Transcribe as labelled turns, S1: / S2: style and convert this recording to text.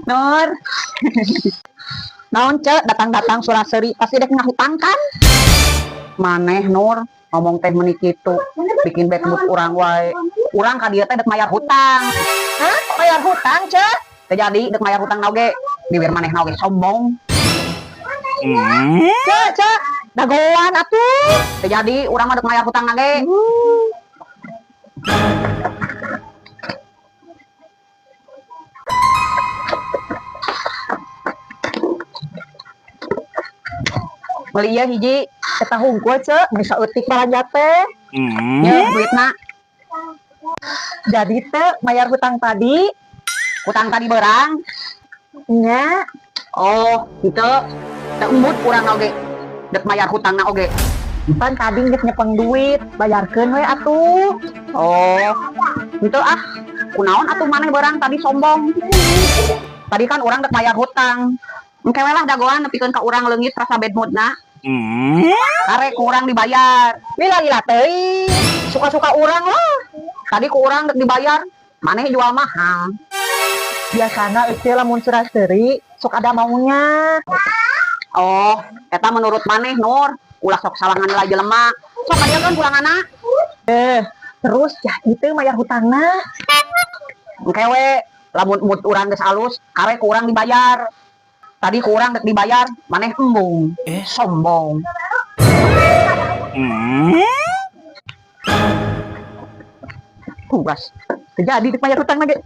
S1: Nur. Naon cek datang-datang Suraseri pasti dek ngahutang kan? Maneh Nur ngomong teh meuni kitu bikin bad mood urang wae. Urang ka dieu teh dek mayar hutang. Hah? Mayar hutang cek? Teh jadi dek mayar hutang naoge. Bibir maneh naoge sombong. Cek dagoan atuh. Teh jadi urang mah dek mayar hutang nage. Beli ieu hiji eta hungkul cek bisa eutik balanja teh. Nya duitna. Jadi teh mayar hutang tadi berang. Nya. Oh, kitu. Teh embut urang oge. Dek mayar hutangna oge. Pan tadi geus nyepeng duit, bayarkeun we atuh. Oh. Kitu ah. Kunaon atuh maneh berang tadi sombong. Tadi kan urang dek mayar hutang. Engke we lah dagoan nepikeun ka urang leungit rasa bad moodna. Karek kurang dibayar. Lila teuing. Suka-suka urang lah. Tadi ku urang dek dibayar, maneh jual mahal. Biasana ieu lamun Suraseri sok ada maunya. Oh, eta menurut maneh Nur, ulah sok salah nganilai jelema. Sok kadieun pulanganna. Terus ya itu mayar hutangna. Engke we lamun mood urang geus alus, karek ku urang dibayar. Tadi kurang dek dibayar, maneh embung, sombong. Tugas, jadi dek bayar hutang lagi.